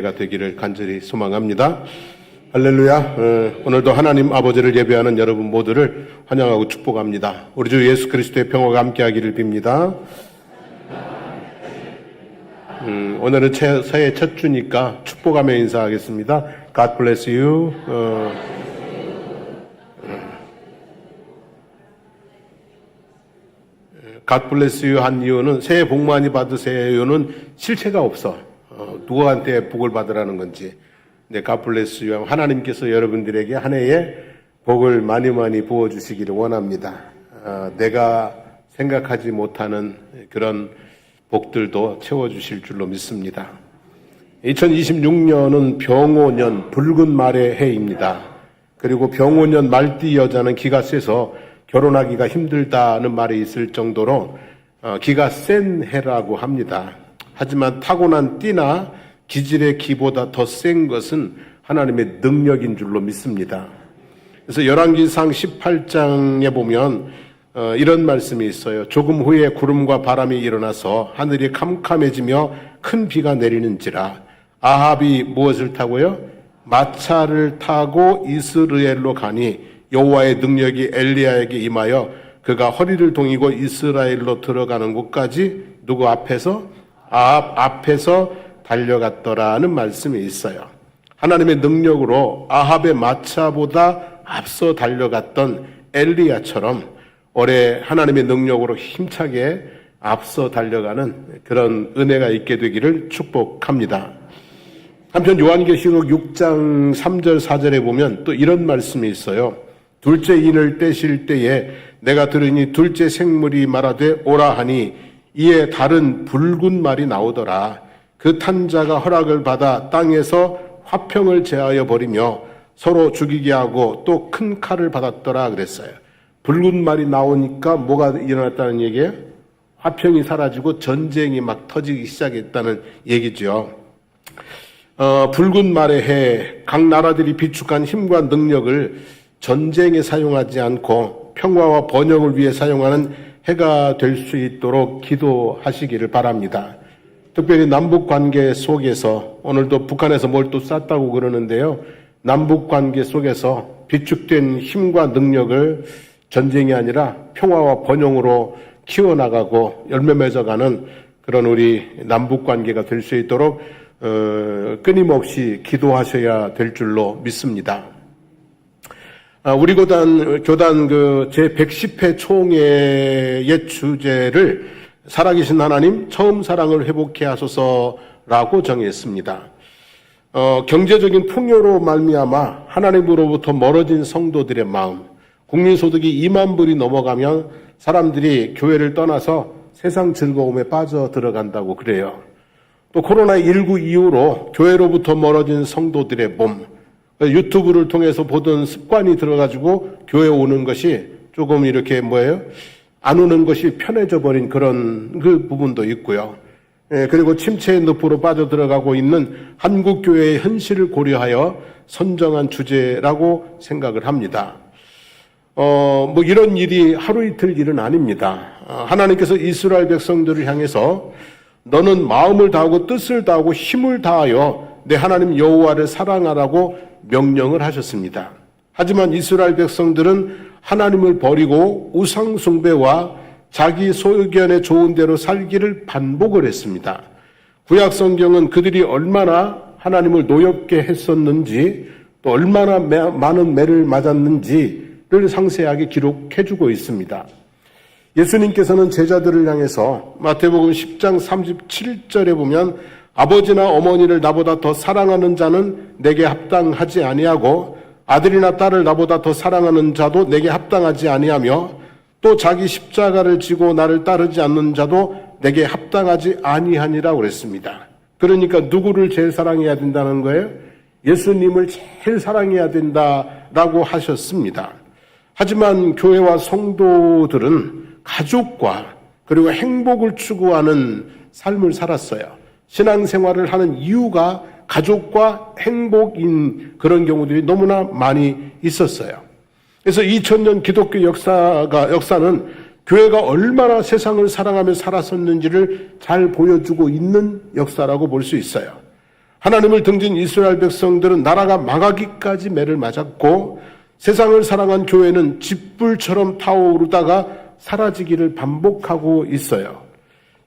가 되기를 간절히 소망합니다. 할렐루야. 오늘도 하나님 아버지를 예배하는 여러분 모두를 환영하고 축복합니다. 우리 주 예수 그리스도의 평화가 함께하기를 빕니다. 오늘은 새해 첫 주니까 축복하며 인사하겠습니다. God bless you. God bless you 한 이유는 새해 복 많이 받으세요는 실체가 없어. 누구한테 복을 받으라는 건지. 네, God bless you. 하나님께서 여러분들에게 한 해에 복을 많이 부어주시기를 원합니다. 내가 생각하지 못하는 그런 복들도 채워주실 줄로 믿습니다. 2026년은 병오년 붉은 말의 해입니다. 그리고 병오년 말띠 여자는 기가 세서 결혼하기가 힘들다는 말이 있을 정도로 기가 센 해라고 합니다. 하지만 타고난 띠나 기질의 기보다 더 센 것은 하나님의 능력인 줄로 믿습니다. 그래서 열왕기상 18장에 보면 이런 말씀이 있어요. 조금 후에 구름과 바람이 일어나서 하늘이 캄캄해지며 큰 비가 내리는지라. 아합이 무엇을 타고요? 마차를 타고 이스라엘로 가니 여호와의 능력이 엘리야에게 임하여 그가 허리를 동이고 이스라엘로 들어가는 곳까지 누구 앞에서? 아합 앞에서 달려갔더라는 말씀이 있어요. 하나님의 능력으로 아합의 마차보다 앞서 달려갔던 엘리야처럼 올해 하나님의 능력으로 힘차게 앞서 달려가는 그런 은혜가 있게 되기를 축복합니다. 한편 요한계시록 6장 3절 4절에 보면 또 이런 말씀이 있어요. 둘째 인을 떼실 때에 내가 들으니 둘째 생물이 말하되 오라 하니 이에 다른 붉은 말이 나오더라. 그 탄 자가 허락을 받아 땅에서 화평을 제하여 버리며 서로 죽이게 하고 또 큰 칼을 받았더라 그랬어요. 붉은 말이 나오니까 뭐가 일어났다는 얘기예요? 화평이 사라지고 전쟁이 막 터지기 시작했다는 얘기죠. 붉은 말의 해, 각 나라들이 비축한 힘과 능력을 전쟁에 사용하지 않고 평화와 번영을 위해 사용하는 해가 될 수 있도록 기도하시기를 바랍니다. 특별히 남북관계 속에서 오늘도 북한에서 뭘 또 쐈다고 그러는데요. 남북관계 속에서 비축된 힘과 능력을 전쟁이 아니라 평화와 번영으로 키워나가고 열매 맺어가는 그런 우리 남북관계가 될 수 있도록 끊임없이 기도하셔야 될 줄로 믿습니다. 우리 교단 제110회 총회의 주제를 살아계신 하나님 처음 사랑을 회복해 하소서라고 정했습니다. 경제적인 풍요로 말미암아 하나님으로부터 멀어진 성도들의 마음, 국민소득이 2만 불이 넘어가면 사람들이 교회를 떠나서 세상 즐거움에 빠져 들어간다고 그래요. 또 코로나19 이후로 교회로부터 멀어진 성도들의 몸, 유튜브를 통해서 보던 습관이 들어가지고 교회 오는 것이 조금 이렇게 안 오는 것이 편해져 버린 그런 그 부분도 있고요. 그리고 침체의 늪으로 빠져들어가고 있는 한국교회의 현실을 고려하여 선정한 주제라고 생각을 합니다. 이런 일이 하루 이틀 일은 아닙니다. 하나님께서 이스라엘 백성들을 향해서 너는 마음을 다하고 뜻을 다하고 힘을 다하여 내 하나님 여호와를 사랑하라고 명령을 하셨습니다. 하지만 이스라엘 백성들은 하나님을 버리고 우상 숭배와 자기 소견에 좋은 대로 살기를 반복을 했습니다. 구약 성경은 그들이 얼마나 하나님을 노엽게 했었는지 또 얼마나 많은 매를 맞았는지를 상세하게 기록해주고 있습니다. 예수님께서는 제자들을 향해서 마태복음 10장 37절에 보면 아버지나 어머니를 나보다 더 사랑하는 자는 내게 합당하지 아니하고 아들이나 딸을 나보다 더 사랑하는 자도 내게 합당하지 아니하며 또 자기 십자가를 지고 나를 따르지 않는 자도 내게 합당하지 아니하니라고 그랬습니다. 그러니까 누구를 제일 사랑해야 된다는 거예요? 예수님을 제일 사랑해야 된다라고 하셨습니다. 하지만 교회와 성도들은 가족과 그리고 행복을 추구하는 삶을 살았어요. 신앙생활을 하는 이유가 가족과 행복인 그런 경우들이 너무나 많이 있었어요. 그래서 2000년 기독교 역사는 교회가 얼마나 세상을 사랑하며 살았었는지를 잘 보여주고 있는 역사라고 볼 수 있어요. 하나님을 등진 이스라엘 백성들은 나라가 망하기까지 매를 맞았고 세상을 사랑한 교회는 집불처럼 타오르다가 사라지기를 반복하고 있어요.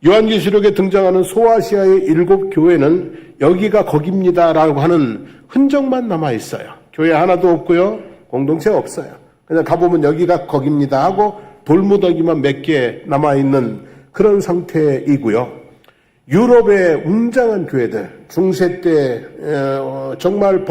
요한계시록에 등장하는 소아시아의 7 교회는 여기가 거깁니다라고 하는 흔적만 남아있어요. 교회 하나도 없고요. 공동체 없어요. 그냥 가보면 여기가 거깁니다 하고 돌무더기만 몇 개 남아있는 그런 상태이고요. 유럽의 웅장한 교회들, 중세 때 정말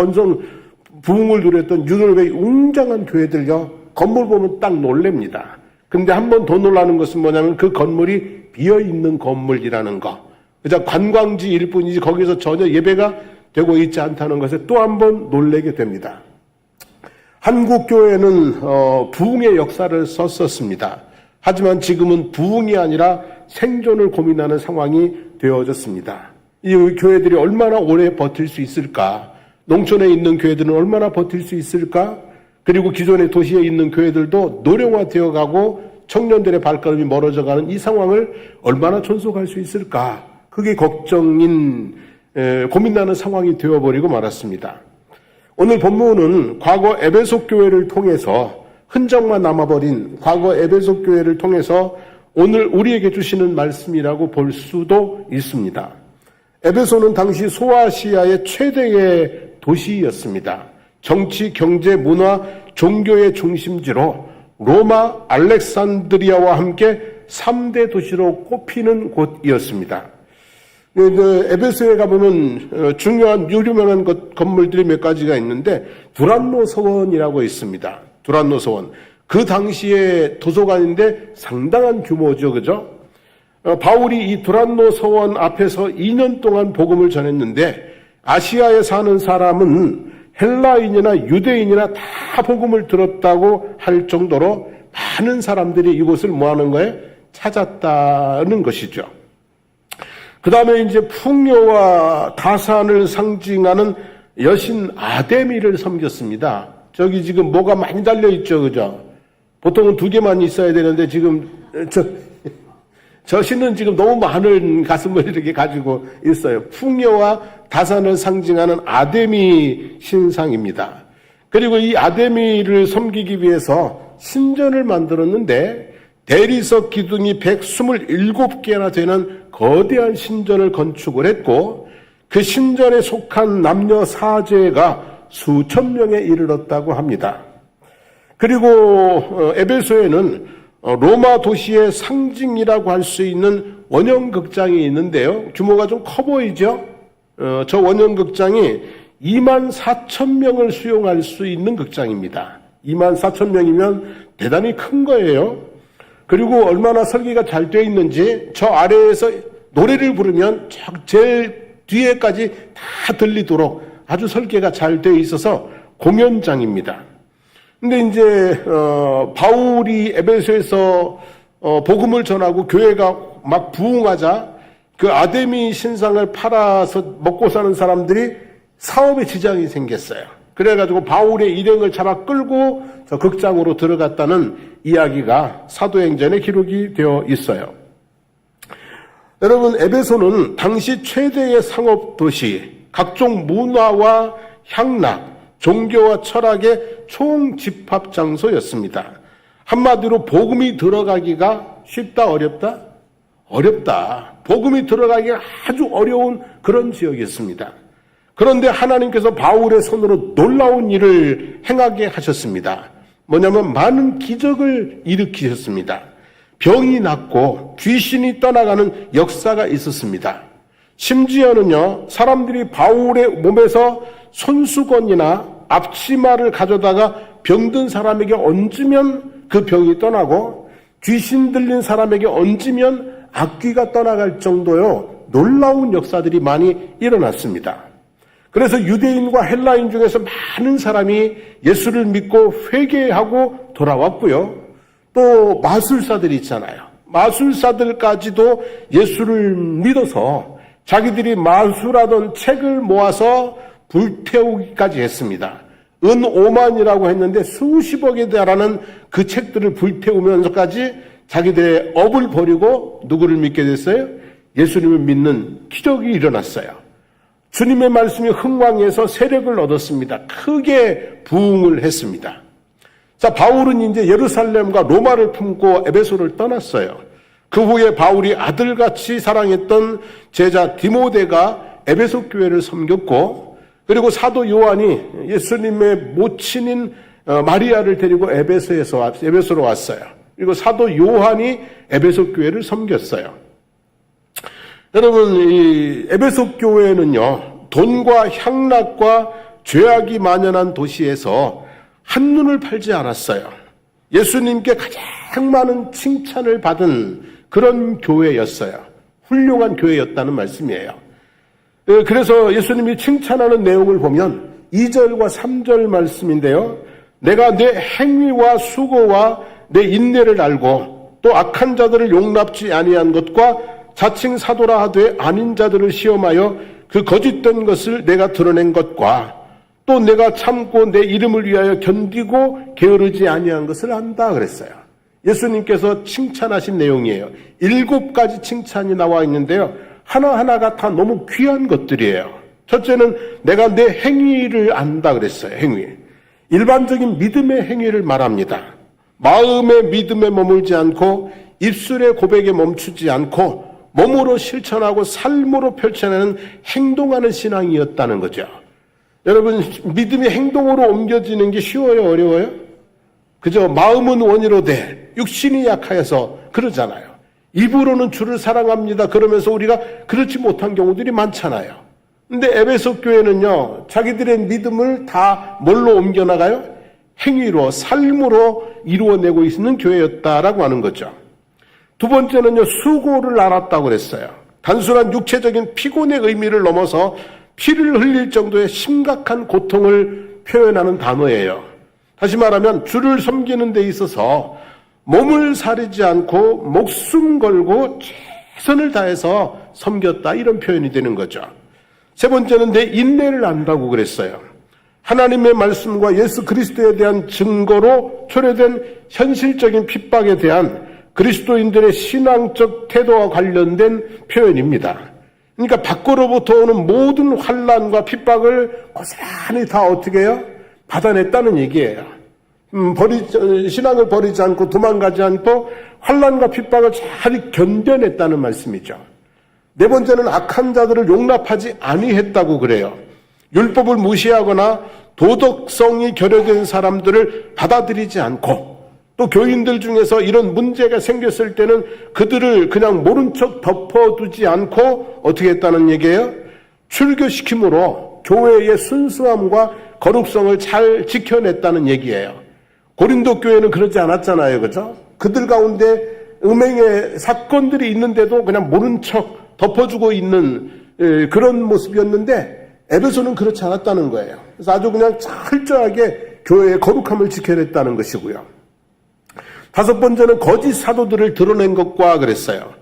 부흥을 누렸던 유럽의 웅장한 교회들요, 건물 보면 딱 놀랍니다. 근데 한 번 더 놀라는 것은 뭐냐면 그 건물이 비어있는 건물이라는 거. 그저 관광지일 뿐이지 거기서 전혀 예배가 되고 있지 않다는 것에 또 한 번 놀라게 됩니다. 한국교회는 부흥의 역사를 썼었습니다. 하지만 지금은 부흥이 아니라 생존을 고민하는 상황이 되어졌습니다. 이 교회들이 얼마나 오래 버틸 수 있을까? 농촌에 있는 교회들은 얼마나 버틸 수 있을까? 그리고 기존의 도시에 있는 교회들도 노령화되어 가고 청년들의 발걸음이 멀어져가는 이 상황을 얼마나 존속할 수 있을까? 그게 걱정인 고민나는 상황이 되어버리고 말았습니다. 오늘 본문은 과거 에베소 교회를 통해서 흔적만 남아버린 과거 에베소 교회를 통해서 오늘 우리에게 주시는 말씀이라고 볼 수도 있습니다. 에베소는 당시 소아시아의 최대의 도시였습니다. 정치, 경제, 문화, 종교의 중심지로 로마, 알렉산드리아와 함께 3대 도시로 꼽히는 곳이었습니다. 에베소에 가보면 중요한 유명한 건물들이 몇 가지가 있는데 두란노 서원이라고 있습니다. 두란노 서원. 그 당시에 도서관인데 상당한 규모죠. 그죠? 바울이 이 두란노 서원 앞에서 2년 동안 복음을 전했는데 아시아에 사는 사람은 헬라인이나 유대인이나 다 복음을 들었다고 할 정도로 많은 사람들이 이곳을 뭐하는 거예요? 찾았다는 것이죠. 그 다음에 이제 풍요와 다산을 상징하는 여신 아데미를 섬겼습니다. 저기 지금 뭐가 많이 달려있죠. 그죠? 보통은 2개만 있어야 되는데 지금 저 신은 지금 너무 많은 가슴을 이렇게 가지고 있어요. 풍요와 다산을 상징하는 아데미 신상입니다. 그리고 이 아데미를 섬기기 위해서 신전을 만들었는데 대리석 기둥이 127개나 되는 거대한 신전을 건축을 했고 그 신전에 속한 남녀 사제가 수천 명에 이르렀다고 합니다. 그리고 에베소에는 로마 도시의 상징이라고 할 수 있는 원형극장이 있는데요. 규모가 좀 커 보이죠? 저 원형극장이 24,000명을 수용할 수 있는 극장입니다. 24,000명이면 대단히 큰 거예요. 그리고 얼마나 설계가 잘 되어 있는지 저 아래에서 노래를 부르면 제일 뒤에까지 다 들리도록 아주 설계가 잘 되어 있어서 공연장입니다. 근데 이제 바울이 에베소에서 복음을 전하고 교회가 막 부흥하자 그 아데미 신상을 팔아서 먹고 사는 사람들이 사업에 지장이 생겼어요. 그래가지고 바울의 일행을 잡아 끌고 저 극장으로 들어갔다는 이야기가 사도행전에 기록이 되어 있어요. 여러분, 에베소는 당시 최대의 상업도시, 각종 문화와 향락, 종교와 철학의 총집합 장소였습니다. 한마디로 복음이 들어가기가 쉽다, 어렵다? 어렵다. 복음이 들어가기가 아주 어려운 그런 지역이었습니다. 그런데 하나님께서 바울의 손으로 놀라운 일을 행하게 하셨습니다. 뭐냐면 많은 기적을 일으키셨습니다. 병이 낫고 귀신이 떠나가는 역사가 있었습니다. 심지어는요, 사람들이 바울의 몸에서 손수건이나 앞치마를 가져다가 병든 사람에게 얹으면 그 병이 떠나고 귀신 들린 사람에게 얹으면 악귀가 떠나갈 정도요 놀라운 역사들이 많이 일어났습니다. 그래서 유대인과 헬라인 중에서 많은 사람이 예수를 믿고 회개하고 돌아왔고요. 또 마술사들이 있잖아요. 마술사들까지도 예수를 믿어서 자기들이 마술하던 책을 모아서 불태우기까지 했습니다. 은 5만이라고 했는데 수십억에 달하는 그 책들을 불태우면서까지 자기들의 업을 버리고 누구를 믿게 됐어요? 예수님을 믿는 기적이 일어났어요. 주님의 말씀이 흥왕해서 세력을 얻었습니다. 크게 부흥을 했습니다. 자, 바울은 이제 예루살렘과 로마를 품고 에베소를 떠났어요. 그 후에 바울이 아들같이 사랑했던 제자 디모데가 에베소 교회를 섬겼고, 그리고 사도 요한이 예수님의 모친인 마리아를 데리고 에베소로 왔어요. 그리고 사도 요한이 에베소 교회를 섬겼어요. 여러분, 이 에베소 교회는요, 돈과 향락과 죄악이 만연한 도시에서 한눈을 팔지 않았어요. 예수님께 가장 많은 칭찬을 받은 그런 교회였어요. 훌륭한 교회였다는 말씀이에요. 그래서 예수님이 칭찬하는 내용을 보면 2절과 3절 말씀인데요. 내가 내 행위와 수고와 내 인내를 알고 또 악한 자들을 용납지 아니한 것과 자칭 사도라 하되 아닌 자들을 시험하여 그 거짓된 것을 내가 드러낸 것과 또 내가 참고 내 이름을 위하여 견디고 게으르지 아니한 것을 안다 그랬어요. 예수님께서 칭찬하신 내용이에요. 7가지 칭찬이 나와 있는데요. 하나하나가 다 너무 귀한 것들이에요. 첫째는 내가 내 행위를 안다 그랬어요. 행위. 일반적인 믿음의 행위를 말합니다. 마음의 믿음에 머물지 않고 입술의 고백에 멈추지 않고 몸으로 실천하고 삶으로 펼쳐내는 행동하는 신앙이었다는 거죠. 여러분, 믿음이 행동으로 옮겨지는 게 쉬워요? 어려워요? 그저 마음은 원이로되 육신이 약하여서 그러잖아요. 입으로는 주를 사랑합니다. 그러면서 우리가 그렇지 못한 경우들이 많잖아요. 근데 에베소 교회는요, 자기들의 믿음을 다 뭘로 옮겨나가요? 행위로, 삶으로 이루어내고 있는 교회였다라고 하는 거죠. 두 번째는요, 수고를 알았다고 그랬어요. 단순한 육체적인 피곤의 의미를 넘어서 피를 흘릴 정도의 심각한 고통을 표현하는 단어예요. 다시 말하면 주를 섬기는 데 있어서 몸을 사리지 않고 목숨 걸고 최선을 다해서 섬겼다, 이런 표현이 되는 거죠. 세 번째는 내 인내를 안다고 그랬어요. 하나님의 말씀과 예수 그리스도에 대한 증거로 초래된 현실적인 핍박에 대한 그리스도인들의 신앙적 태도와 관련된 표현입니다. 그러니까 밖으로부터 오는 모든 환난과 핍박을 고스란히 다 어떻게 해요? 받아냈다는 얘기예요. 신앙을 버리지 않고 도망가지 않고 환난과 핍박을 잘 견뎌냈다는 말씀이죠. 네 번째는 악한 자들을 용납하지 아니했다고 그래요. 율법을 무시하거나 도덕성이 결여된 사람들을 받아들이지 않고, 또 교인들 중에서 이런 문제가 생겼을 때는 그들을 그냥 모른 척 덮어두지 않고 어떻게 했다는 얘기예요? 출교시킴으로 교회의 순수함과 거룩성을 잘 지켜냈다는 얘기예요. 고린도 교회는 그러지 않았잖아요. 그죠? 그들 가운데 음행의 사건들이 있는데도 그냥 모른 척 덮어주고 있는 그런 모습이었는데, 에베소는 그렇지 않았다는 거예요. 그래서 아주 그냥 철저하게 교회의 거룩함을 지켜냈다는 것이고요. 다섯 번째는 거짓 사도들을 드러낸 것과 그랬어요.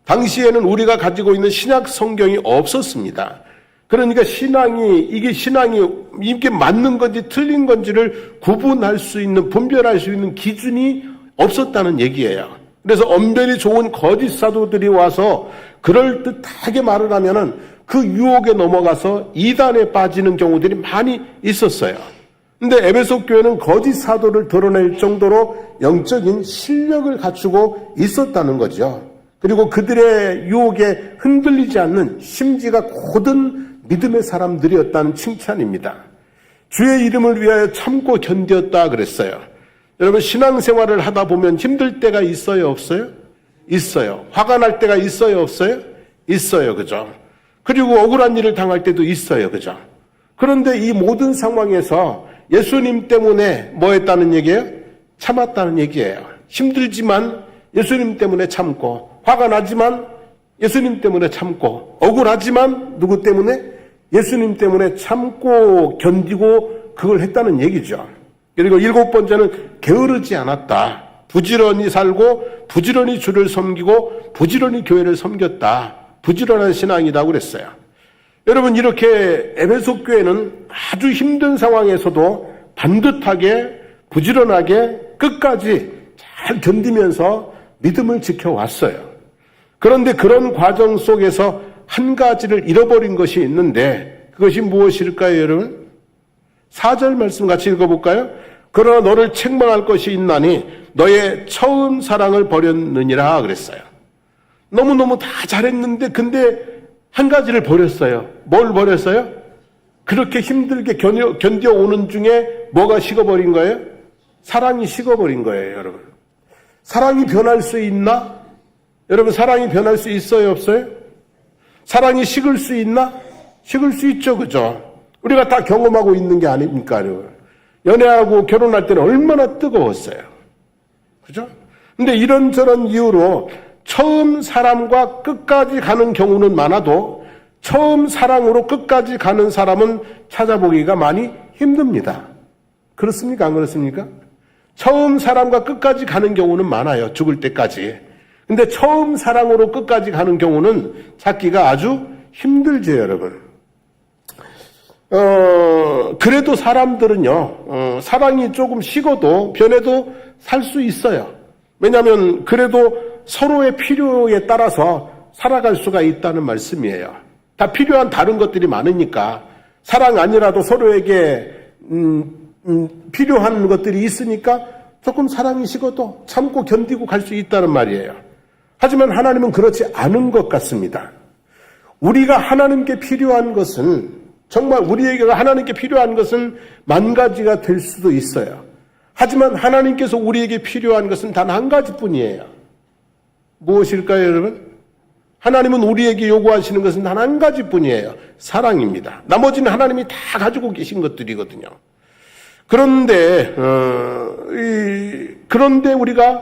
당시에는 우리가 가지고 있는 신약 성경이 없었습니다. 그러니까 이게 신앙이 이게 맞는 건지 틀린 건지를 구분할 수 있는, 분별할 수 있는 기준이 없었다는 얘기예요. 그래서 언변이 좋은 거짓 사도들이 와서 그럴듯하게 말을 하면은 그 유혹에 넘어가서 이단에 빠지는 경우들이 많이 있었어요. 근데 에베소 교회는 거짓 사도를 드러낼 정도로 영적인 실력을 갖추고 있었다는 거죠. 그리고 그들의 유혹에 흔들리지 않는 심지가 곧은 믿음의 사람들이었다는 칭찬입니다. 주의 이름을 위하여 참고 견뎠다 그랬어요. 여러분, 신앙생활을 하다 보면 힘들 때가 있어요, 없어요? 있어요. 화가 날 때가 있어요, 없어요? 있어요, 그죠? 그리고 억울한 일을 당할 때도 있어요, 그죠? 그런데 이 모든 상황에서 예수님 때문에 뭐 했다는 얘기예요? 참았다는 얘기예요. 힘들지만 예수님 때문에 참고, 화가 나지만 예수님 때문에 참고, 억울하지만 누구 때문에? 예수님 때문에 참고 견디고 그걸 했다는 얘기죠. 그리고 7번째는 게으르지 않았다. 부지런히 살고 부지런히 주를 섬기고 부지런히 교회를 섬겼다. 부지런한 신앙이라고 그랬어요. 여러분, 이렇게 에베소 교회는 아주 힘든 상황에서도 반듯하게 부지런하게 끝까지 잘 견디면서 믿음을 지켜왔어요. 그런데 그런 과정 속에서 한 가지를 잃어버린 것이 있는데, 그것이 무엇일까요, 여러분? 4절 말씀 같이 읽어볼까요? 그러나 너를 책망할 것이 있나니 너의 처음 사랑을 버렸느니라 그랬어요. 너무너무 다 잘했는데 근데 한 가지를 버렸어요. 뭘 버렸어요? 그렇게 힘들게 견뎌오는 중에 뭐가 식어버린 거예요? 사랑이 식어버린 거예요, 여러분. 사랑이 변할 수 있나? 여러분, 사랑이 변할 수 있어요, 없어요? 사랑이 식을 수 있나? 식을 수 있죠, 그죠? 우리가 다 경험하고 있는 게 아닙니까, 여러분? 연애하고 결혼할 때는 얼마나 뜨거웠어요. 그죠? 근데 이런저런 이유로 처음 사람과 끝까지 가는 경우는 많아도 처음 사랑으로 끝까지 가는 사람은 찾아보기가 많이 힘듭니다. 그렇습니까? 안 그렇습니까? 처음 사랑과 끝까지 가는 경우는 많아요. 죽을 때까지. 근데 처음 사랑으로 끝까지 가는 경우는 찾기가 아주 힘들죠, 여러분. 그래도 사람들은요, 사랑이 조금 식어도 변해도 살 수 있어요. 왜냐하면 그래도 서로의 필요에 따라서 살아갈 수가 있다는 말씀이에요. 다 필요한 다른 것들이 많으니까 사랑 아니라도 서로에게 필요한 것들이 있으니까 조금 사랑이 식어도 참고 견디고 갈 수 있다는 말이에요. 하지만 하나님은 그렇지 않은 것 같습니다. 우리가 하나님께 필요한 것은 정말 우리에게 하나님께 필요한 것은 만 가지가 될 수도 있어요. 하지만 하나님께서 우리에게 필요한 것은 단 한 가지뿐이에요. 무엇일까요, 여러분? 하나님은 우리에게 요구하시는 것은 단 한 가지뿐이에요. 사랑입니다. 나머지는 하나님이 다 가지고 계신 것들이거든요. 그런데 우리가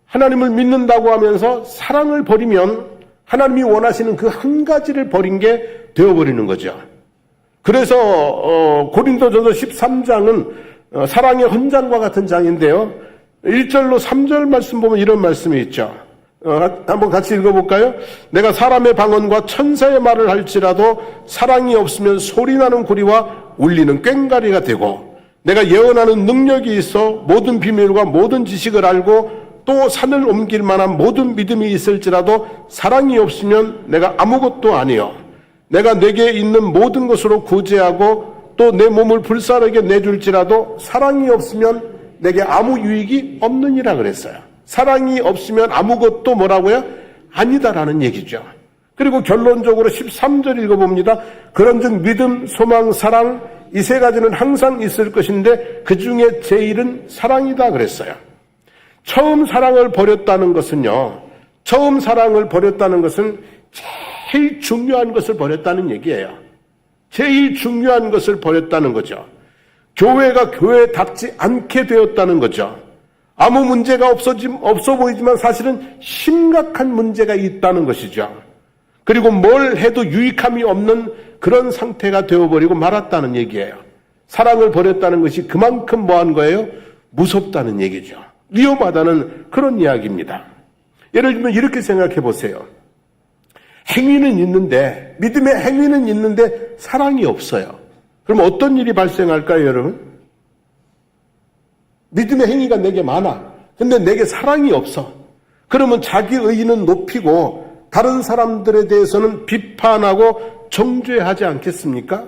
하나님을 믿는다고 하면서 사랑을 버리면 하나님이 원하시는 그 한 가지를 버린 게 되어버리는 거죠. 그래서 고린도전서 13장은 사랑의 헌장과 같은 장인데요. 1절로 3절 말씀 보면 이런 말씀이 있죠. 한번 같이 읽어볼까요? 내가 사람의 방언과 천사의 말을 할지라도 사랑이 없으면 소리나는 구리와 울리는 꽹과리가 되고 내가 예언하는 능력이 있어 모든 비밀과 모든 지식을 알고 또 산을 옮길 만한 모든 믿음이 있을지라도 사랑이 없으면 내가 아무것도 아니요 내가 내게 있는 모든 것으로 구제하고 또 내 몸을 불사르게 내줄지라도 사랑이 없으면 내게 아무 유익이 없느니라 그랬어요. 사랑이 없으면 아무것도 뭐라고요? 아니다라는 얘기죠. 그리고 결론적으로 13절 읽어봅니다. 그런즉 믿음, 소망, 사랑 이 세 가지는 항상 있을 것인데 그 중에 제일은 사랑이다 그랬어요. 처음 사랑을 버렸다는 것은요. 처음 사랑을 버렸다는 것은 제일 중요한 것을 버렸다는 얘기예요. 제일 중요한 것을 버렸다는 거죠. 교회가 교회답지 않게 되었다는 거죠. 아무 문제가 없어 보이지만 사실은 심각한 문제가 있다는 것이죠. 그리고 뭘 해도 유익함이 없는 그런 상태가 되어버리고 말았다는 얘기예요. 사랑을 버렸다는 것이 그만큼 뭐한 거예요? 무섭다는 얘기죠. 위험하다는 그런 이야기입니다. 예를 들면 이렇게 생각해 보세요. 행위는 있는데, 믿음의 행위는 있는데 사랑이 없어요. 그럼 어떤 일이 발생할까요, 여러분? 믿음의 행위가 내게 많아. 근데 내게 사랑이 없어. 그러면 자기 의의는 높이고 다른 사람들에 대해서는 비판하고 정죄하지 않겠습니까?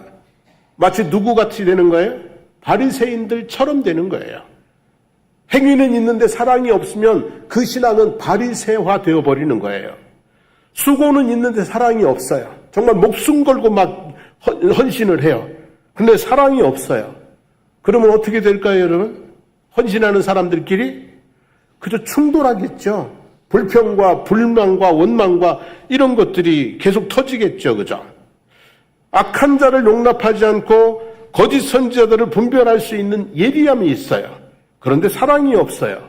마치 누구같이 되는 거예요? 바리새인들처럼 되는 거예요. 행위는 있는데 사랑이 없으면 그 신앙은 바리새화 되어버리는 거예요. 수고는 있는데 사랑이 없어요. 정말 목숨 걸고 막 헌신을 해요. 근데 사랑이 없어요. 그러면 어떻게 될까요, 여러분? 헌신하는 사람들끼리 그저 충돌하겠죠. 불평과 불만과 원망과 이런 것들이 계속 터지겠죠. 그죠? 악한 자를 용납하지 않고 거짓 선지자들을 분별할 수 있는 예리함이 있어요. 그런데 사랑이 없어요.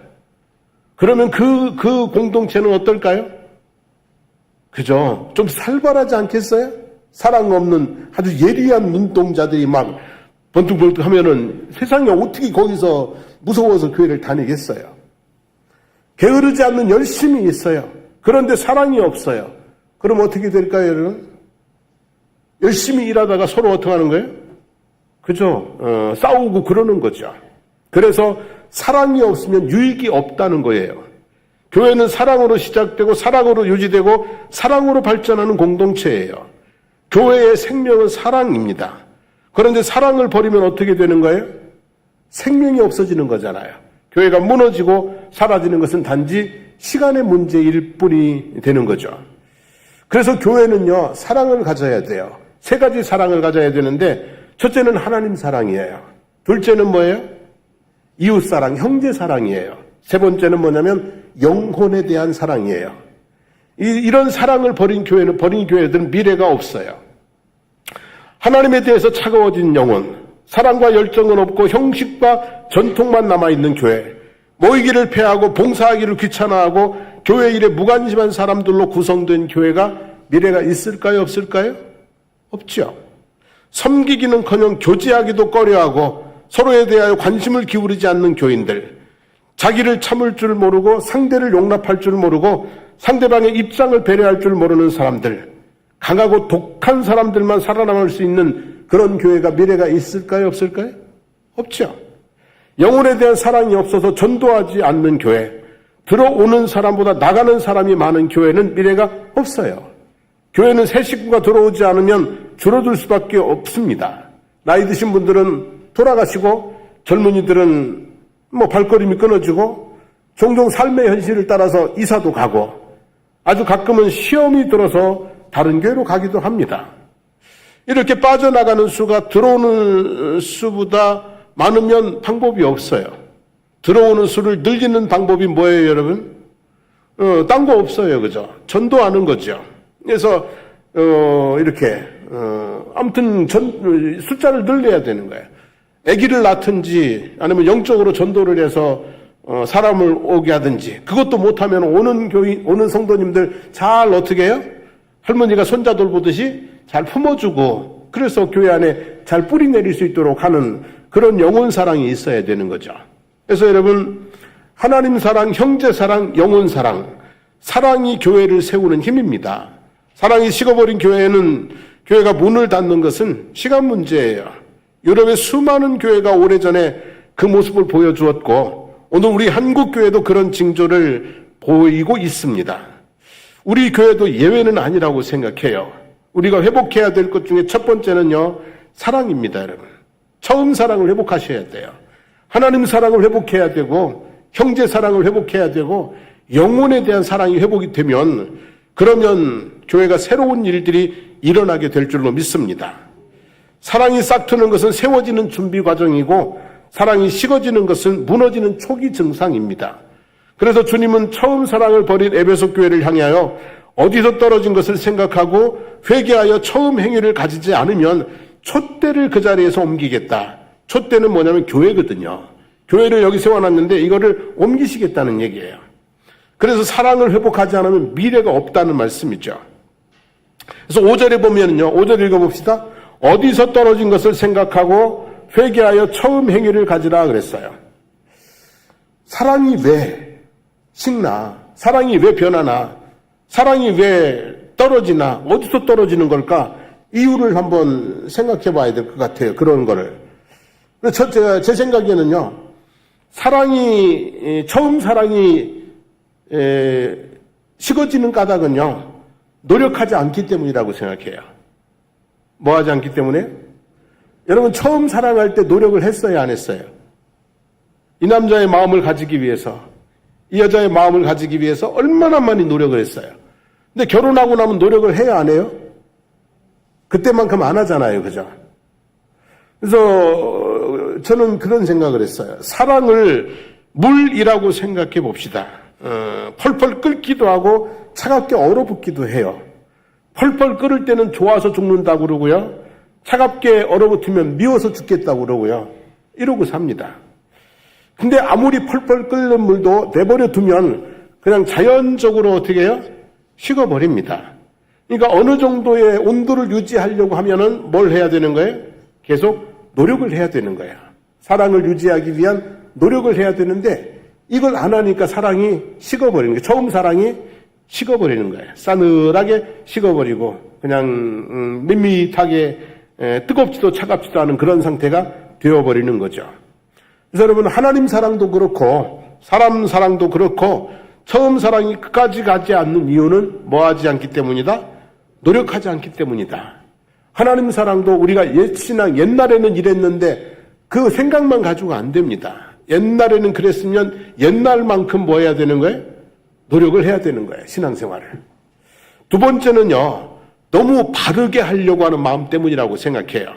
그러면 그 공동체는 어떨까요? 그죠? 좀 살벌하지 않겠어요? 사랑 없는 아주 예리한 눈동자들이 막 번뜩번뜩 하면은 세상에 어떻게 거기서 무서워서 교회를 다니겠어요? 게으르지 않는 열심이 있어요. 그런데 사랑이 없어요. 그럼 어떻게 될까요, 여러분? 열심히 일하다가 서로 어떻게 하는 거예요? 그죠? 싸우고 그러는 거죠. 그래서 사랑이 없으면 유익이 없다는 거예요. 교회는 사랑으로 시작되고 사랑으로 유지되고 사랑으로 발전하는 공동체예요. 교회의 생명은 사랑입니다. 그런데 사랑을 버리면 어떻게 되는 거예요? 생명이 없어지는 거잖아요. 교회가 무너지고 사라지는 것은 단지 시간의 문제일 뿐이 되는 거죠. 그래서 교회는요, 사랑을 가져야 돼요. 세 가지 사랑을 가져야 되는데, 첫째는 하나님 사랑이에요. 둘째는 뭐예요? 이웃 사랑, 형제 사랑이에요. 세 번째는 뭐냐면 영혼에 대한 사랑이에요. 이런 사랑을 버린 교회들은 미래가 없어요. 하나님에 대해서 차가워진 영혼, 사랑과 열정은 없고 형식과 전통만 남아있는 교회, 모이기를 패하고 봉사하기를 귀찮아하고 교회 일에 무관심한 사람들로 구성된 교회가 미래가 있을까요? 없을까요? 없죠. 섬기기는커녕 교제하기도 꺼려하고 서로에 대하여 관심을 기울이지 않는 교인들, 자기를 참을 줄 모르고 상대를 용납할 줄 모르고 상대방의 입장을 배려할 줄 모르는 사람들, 강하고 독한 사람들만 살아남을 수 있는 그런 교회가 미래가 있을까요? 없을까요? 없죠. 영혼에 대한 사랑이 없어서 전도하지 않는 교회, 들어오는 사람보다 나가는 사람이 많은 교회는 미래가 없어요. 교회는 새 식구가 들어오지 않으면 줄어들 수밖에 없습니다. 나이 드신 분들은 돌아가시고 젊은이들은 발걸음이 끊어지고 종종 삶의 현실을 따라서 이사도 가고 아주 가끔은 시험이 들어서 다른 교회로 가기도 합니다. 이렇게 빠져나가는 수가 들어오는 수보다 많으면 방법이 없어요. 들어오는 수를 늘리는 방법이 뭐예요, 여러분? 딴 거 없어요, 그죠? 전도하는 거죠. 그래서 아무튼 숫자를 늘려야 되는 거예요. 아기를 낳든지 아니면 영적으로 전도를 해서 사람을 오게 하든지, 그것도 못하면 오는 성도님들 잘 어떻게 해요? 할머니가 손자 돌보듯이 잘 품어주고, 그래서 교회 안에 잘 뿌리 내릴 수 있도록 하는 그런 영혼 사랑이 있어야 되는 거죠. 그래서 여러분, 하나님 사랑, 형제 사랑, 영혼 사랑, 사랑이 교회를 세우는 힘입니다. 사랑이 식어버린 교회가 문을 닫는 것은 시간 문제예요. 유럽의 수많은 교회가 오래전에 그 모습을 보여주었고, 오늘 우리 한국 교회도 그런 징조를 보이고 있습니다. 우리 교회도 예외는 아니라고 생각해요. 우리가 회복해야 될 것 중에 첫 번째는요, 사랑입니다, 여러분. 처음 사랑을 회복하셔야 돼요. 하나님 사랑을 회복해야 되고, 형제 사랑을 회복해야 되고, 영혼에 대한 사랑이 회복이 되면, 그러면 교회가 새로운 일들이 일어나게 될 줄로 믿습니다. 사랑이 싹트는 것은 세워지는 준비 과정이고, 사랑이 식어지는 것은 무너지는 초기 증상입니다. 그래서 주님은 처음 사랑을 버린 에베소 교회를 향하여 어디서 떨어진 것을 생각하고 회개하여 처음 행위를 가지지 않으면 촛대를 그 자리에서 옮기겠다. 촛대는 뭐냐면 교회거든요. 교회를 여기 세워놨는데 이거를 옮기시겠다는 얘기예요. 그래서 사랑을 회복하지 않으면 미래가 없다는 말씀이죠. 그래서 5절에 보면요, 5절 읽어봅시다. 어디서 떨어진 것을 생각하고 회개하여 처음 행위를 가지라 그랬어요. 사랑이 왜 식나? 사랑이 왜 변하나? 사랑이 왜 떨어지나? 어디서 떨어지는 걸까? 이유를 한번 생각해 봐야 될 것 같아요. 그런 거를. 제 생각에는요, 처음 사랑이 식어지는 까닭은요, 노력하지 않기 때문이라고 생각해요. 뭐 하지 않기 때문에? 여러분, 처음 사랑할 때 노력을 했어요, 안 했어요? 이 남자의 마음을 가지기 위해서, 이 여자의 마음을 가지기 위해서 얼마나 많이 노력을 했어요. 근데 결혼하고 나면 노력을 해야 안 해요? 그때만큼 안 하잖아요, 그죠? 그래서 저는 그런 생각을 했어요. 사랑을 물이라고 생각해 봅시다. 펄펄 끓기도 하고 차갑게 얼어붙기도 해요. 펄펄 끓을 때는 좋아서 죽는다고 그러고요. 차갑게 얼어붙으면 미워서 죽겠다고 그러고요. 이러고 삽니다. 근데 아무리 펄펄 끓는 물도 내버려 두면 그냥 자연적으로 어떻게 해요? 식어버립니다. 그러니까 어느 정도의 온도를 유지하려고 하면은 뭘 해야 되는 거예요? 계속 노력을 해야 되는 거예요. 사랑을 유지하기 위한 노력을 해야 되는데 이걸 안 하니까 사랑이 식어버리는 거예요. 처음 사랑이 식어버리는 거예요. 싸늘하게 식어버리고 그냥 밋밋하게 뜨겁지도 차갑지도 않은 그런 상태가 되어버리는 거죠. 그래서 여러분, 하나님 사랑도 그렇고 사람 사랑도 그렇고 처음 사랑이 끝까지 가지 않는 이유는 뭐 하지 않기 때문이다? 노력하지 않기 때문이다. 하나님 사랑도 우리가 옛신앙, 옛날에는 이랬는데 그 생각만 가지고 안 됩니다. 옛날에는 그랬으면 옛날만큼 뭐 해야 되는 거예요? 노력을 해야 되는 거예요. 신앙생활을. 두 번째는요, 너무 바르게 하려고 하는 마음 때문이라고 생각해요.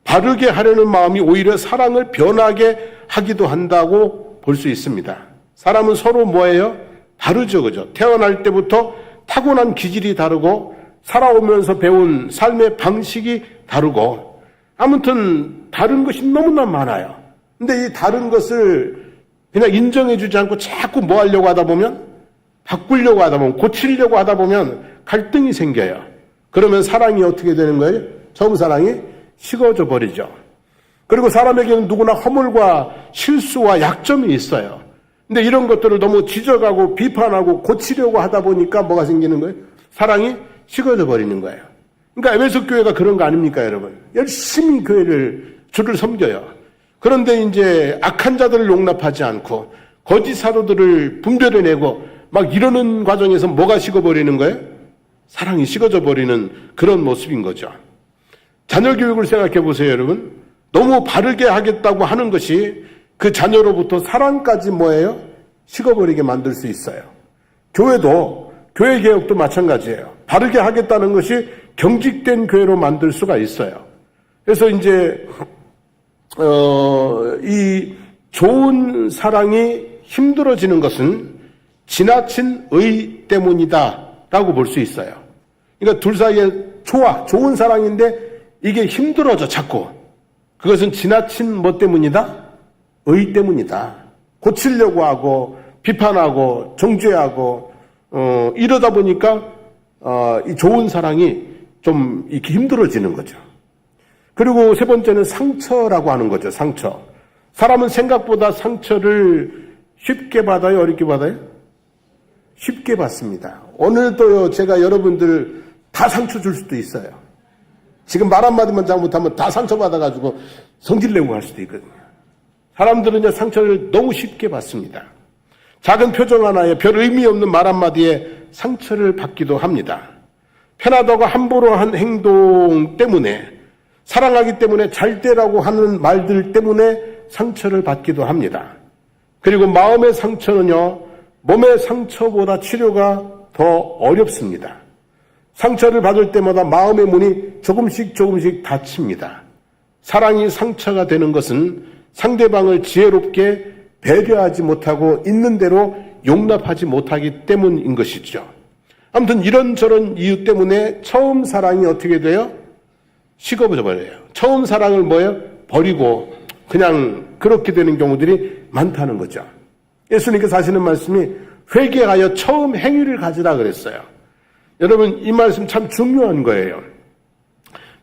바르게 하려는 마음이 오히려 사랑을 변하게 하기도 한다고 볼 수 있습니다. 사람은 서로 뭐예요? 다르죠, 그죠? 태어날 때부터 타고난 기질이 다르고 살아오면서 배운 삶의 방식이 다르고 아무튼 다른 것이 너무나 많아요. 근데 이 다른 것을 그냥 인정해주지 않고 자꾸 뭐 하려고 하다 보면 바꾸려고 하다 보면 고치려고 하다 보면 갈등이 생겨요. 그러면 사랑이 어떻게 되는 거예요? 처음 사랑이 식어져 버리죠. 그리고 사람에게는 누구나 허물과 실수와 약점이 있어요. 근데 이런 것들을 너무 지적하고 비판하고 고치려고 하다 보니까 뭐가 생기는 거예요? 사랑이 식어져 버리는 거예요. 그러니까 에베소 교회가 그런 거 아닙니까, 여러분? 열심히 주를 섬겨요. 그런데 이제 악한 자들을 용납하지 않고 거짓 사도들을 분별해내고 막 이러는 과정에서 뭐가 식어버리는 거예요? 사랑이 식어져 버리는 그런 모습인 거죠. 자녀 교육을 생각해 보세요, 여러분. 너무 바르게 하겠다고 하는 것이 그 자녀로부터 사랑까지 뭐예요? 식어버리게 만들 수 있어요. 교회도, 교회 개혁도 마찬가지예요. 바르게 하겠다는 것이 경직된 교회로 만들 수가 있어요. 그래서 이제 이 좋은 사랑이 힘들어지는 것은 지나친 의 때문이다라고 볼 수 있어요. 그러니까 둘 사이에 좋은 사랑인데 이게 힘들어져 자꾸. 그것은 지나친 뭐 때문이다? 의 때문이다. 고치려고 하고 비판하고 정죄하고 이러다 보니까 이 좋은 사랑이 좀 이렇게 힘들어지는 거죠. 그리고 세 번째는 상처라고 하는 거죠. 상처. 사람은 생각보다 상처를 쉽게 받아요? 어렵게 받아요? 쉽게 받습니다. 오늘도 제가 여러분들 다 상처 줄 수도 있어요. 지금 말 한마디만 잘못하면 다 상처받아가지고 성질내고 할 수도 있거든요. 사람들은 상처를 너무 쉽게 받습니다. 작은 표정 하나에 별 의미 없는 말 한마디에 상처를 받기도 합니다. 편하다고 함부로 한 행동 때문에, 사랑하기 때문에 잘 되라고 하는 말들 때문에 상처를 받기도 합니다. 그리고 마음의 상처는요, 몸의 상처보다 치료가 더 어렵습니다. 상처를 받을 때마다 마음의 문이 조금씩 닫힙니다. 사랑이 상처가 되는 것은 상대방을 지혜롭게 배려하지 못하고 있는 대로 용납하지 못하기 때문인 것이죠. 아무튼 이런저런 이유 때문에 처음 사랑이 어떻게 돼요? 식어져 버려요. 처음 사랑을 버리고 그냥 그렇게 되는 경우들이 많다는 거죠. 예수님께서 하시는 말씀이 회개하여 처음 행위를 가지라 그랬어요. 여러분, 이 말씀 참 중요한 거예요.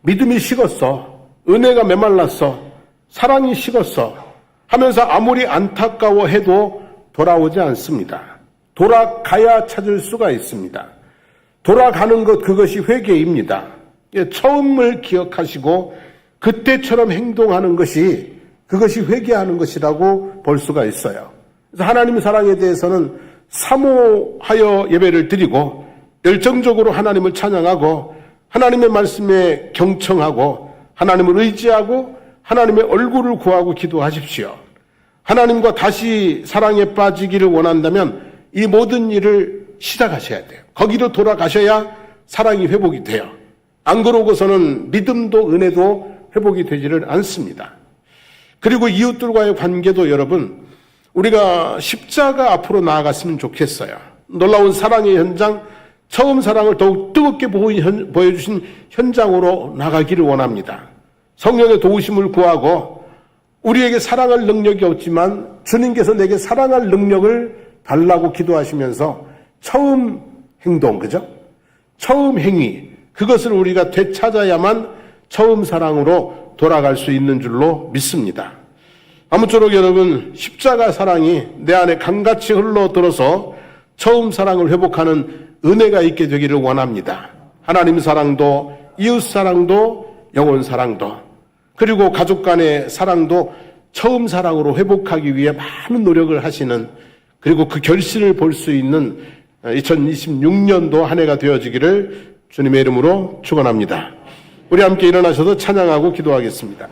믿음이 식었어. 은혜가 메말랐어. 사랑이 식었어. 하면서 아무리 안타까워해도 돌아오지 않습니다. 돌아가야 찾을 수가 있습니다. 돌아가는 것, 그것이 회개입니다. 처음을 기억하시고 그때처럼 행동하는 것이, 그것이 회개하는 것이라고 볼 수가 있어요. 그래서 하나님의 사랑에 대해서는 사모하여 예배를 드리고 열정적으로 하나님을 찬양하고 하나님의 말씀에 경청하고 하나님을 의지하고 하나님의 얼굴을 구하고 기도하십시오. 하나님과 다시 사랑에 빠지기를 원한다면 이 모든 일을 시작하셔야 돼요. 거기로 돌아가셔야 사랑이 회복이 돼요. 안 그러고서는 믿음도 은혜도 회복이 되지를 않습니다. 그리고 이웃들과의 관계도 여러분, 우리가 십자가 앞으로 나아갔으면 좋겠어요. 놀라운 사랑의 현장, 처음 사랑을 더욱 뜨겁게 보여주신 현장으로 나가기를 원합니다. 성령의 도우심을 구하고 우리에게 사랑할 능력이 없지만 주님께서 내게 사랑할 능력을 달라고 기도하시면서 처음 행동, 그죠? 처음 행위, 그것을 우리가 되찾아야만 처음 사랑으로 돌아갈 수 있는 줄로 믿습니다. 아무쪼록 여러분, 십자가 사랑이 내 안에 강같이 흘러들어서 처음 사랑을 회복하는 은혜가 있게 되기를 원합니다. 하나님 사랑도, 이웃 사랑도, 영혼 사랑도, 그리고 가족 간의 사랑도 처음 사랑으로 회복하기 위해 많은 노력을 하시는, 그리고 그 결실을 볼 수 있는 2026년도 한 해가 되어지기를 주님의 이름으로 축원합니다. 우리 함께 일어나셔서 찬양하고 기도하겠습니다.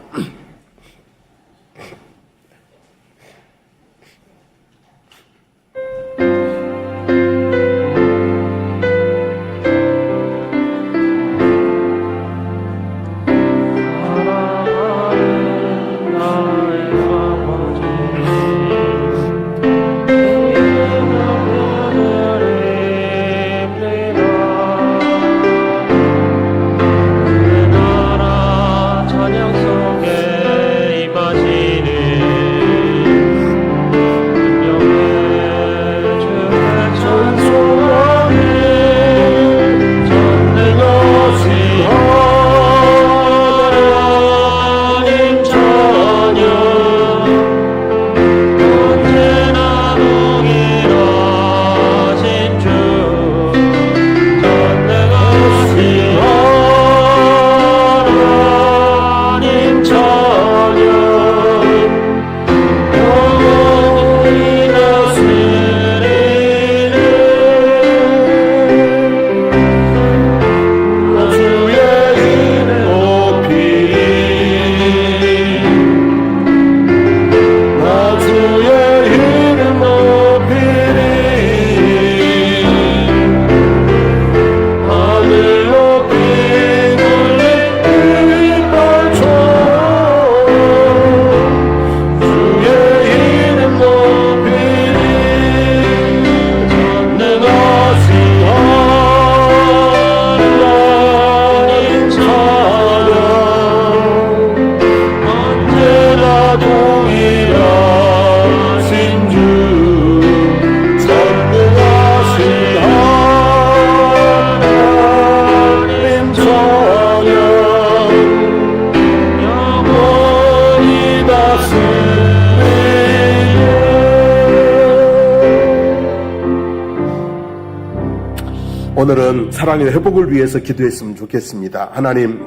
오늘은 사랑의 회복을 위해서 기도했으면 좋겠습니다. 하나님,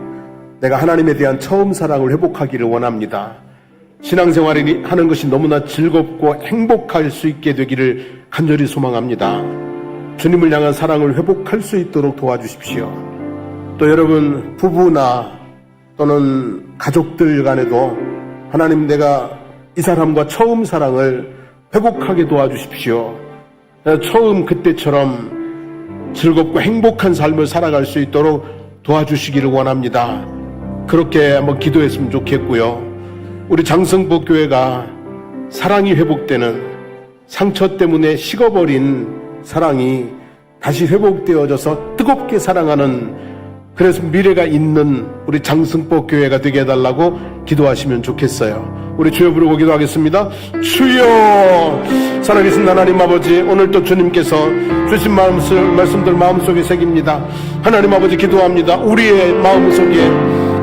내가 하나님에 대한 처음 사랑을 회복하기를 원합니다. 신앙생활이 하는 것이 너무나 즐겁고 행복할 수 있게 되기를 간절히 소망합니다. 주님을 향한 사랑을 회복할 수 있도록 도와주십시오. 또 여러분, 부부나 또는 가족들 간에도 하나님, 내가 이 사람과 처음 사랑을 회복하게 도와주십시오. 처음 그때처럼 즐겁고 행복한 삶을 살아갈 수 있도록 도와주시기를 원합니다. 그렇게 한번 기도했으면 좋겠고요. 우리 장성복 교회가 사랑이 회복되는, 상처 때문에 식어버린 사랑이 다시 회복되어져서 뜨겁게 사랑하는, 그래서 미래가 있는 우리 장성복 교회가 되게 해달라고 기도하시면 좋겠어요. 우리 주여 부르고 기도하겠습니다. 주여, 살아계신 하나님 아버지, 오늘 또 주님께서 주신 말씀들 마음속에 새깁니다. 하나님 아버지, 기도합니다. 우리의 마음속에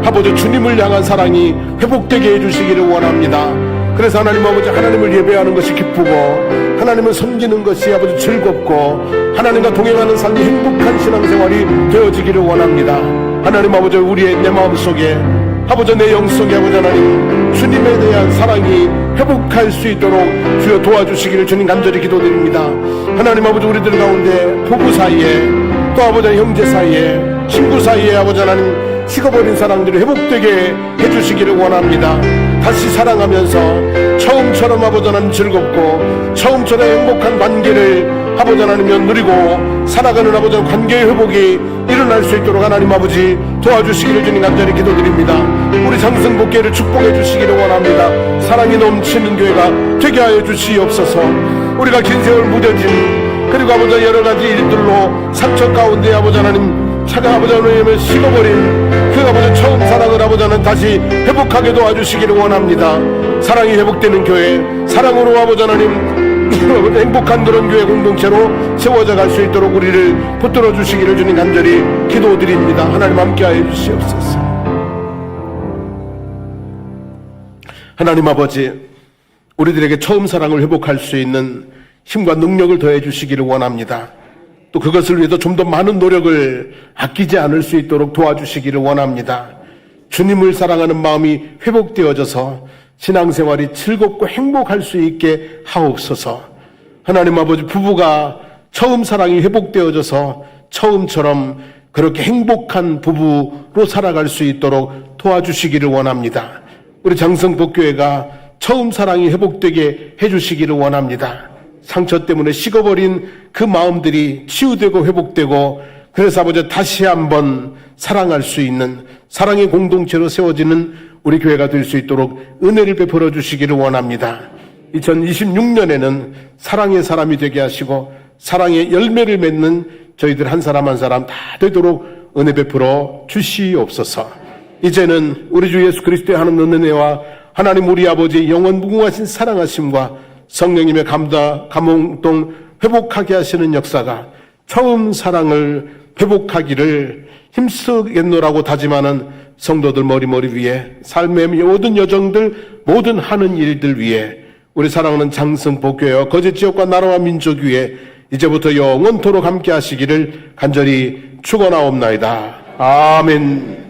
아버지 주님을 향한 사랑이 회복되게 해주시기를 원합니다. 그래서 하나님 아버지, 하나님을 예배하는 것이 기쁘고 하나님을 섬기는 것이 아버지 즐겁고 하나님과 동행하는 삶이 행복한 신앙생활이 되어지기를 원합니다. 하나님 아버지, 우리의 내 마음속에 아버지, 내 영속에 아버지 하나님 주님에 대한 사랑이 회복할 수 있도록 주여 도와주시기를 주님 간절히 기도드립니다. 하나님 아버지, 우리들 가운데 부부 사이에 또 아버지 형제 사이에 친구 사이에 아버지 하나님 식어버린 사랑들이 회복되게 해주시기를 원합니다. 다시 사랑하면서 처음처럼 아버지 하나님 즐겁고 처음처럼 행복한 관계를 아버지 하나님이 누리고 살아가는 아버지 관계의 회복이 일어날 수 있도록 하나님 아버지 도와주시기를 주님 간절히 기도드립니다. 우리 장성복교회를 축복해 주시기를 원합니다. 사랑이 넘치는 교회가 되게 하여 주시옵소서. 우리가 긴 세월 무뎌진, 그리고 아버지 여러 가지 일들로 상처 가운데 아버지 하나님 차가 아버지 하나님을 식어버린 그 아버지 처음 사랑을 아버지 하나님 다시 회복하게 도와주시기를 원합니다. 사랑이 회복되는 교회, 사랑으로 아버지 하나님 행복한 그런 교회 공동체로 세워져 갈 수 있도록 우리를 붙들어 주시기를 주님 간절히 기도드립니다. 하나님 함께하여 주시옵소서. 하나님 아버지, 우리들에게 처음 사랑을 회복할 수 있는 힘과 능력을 더해 주시기를 원합니다. 또 그것을 위해서 좀 더 많은 노력을 아끼지 않을 수 있도록 도와주시기를 원합니다. 주님을 사랑하는 마음이 회복되어져서 신앙생활이 즐겁고 행복할 수 있게 하옵소서. 하나님 아버지, 부부가 처음 사랑이 회복되어져서 처음처럼 그렇게 행복한 부부로 살아갈 수 있도록 도와주시기를 원합니다. 우리 장성복교회가 처음 사랑이 회복되게 해주시기를 원합니다. 상처 때문에 식어버린 그 마음들이 치유되고 회복되고, 그래서 아버지 다시 한번 사랑할 수 있는 사랑의 공동체로 세워지는 우리 교회가 될 수 있도록 은혜를 베풀어 주시기를 원합니다. 2026년에는 사랑의 사람이 되게 하시고 사랑의 열매를 맺는 저희들 한 사람 한 사람 다 되도록 은혜 베풀어 주시옵소서. 이제는 우리 주 예수 그리스도의 하나님 은혜와 하나님 우리 아버지의 영원 무궁하신 사랑하심과 성령님의 감동 회복하게 하시는 역사가 처음 사랑을 회복하기를 힘쓰겠노라고 다짐하는 성도들 머리 위에, 삶의 모든 여정들, 모든 하는 일들 위에, 우리 사랑하는 장성복교회와 거제 지역과 나라와 민족 위에 이제부터 영원토록 함께 하시기를 간절히 축원하옵나이다. 아멘.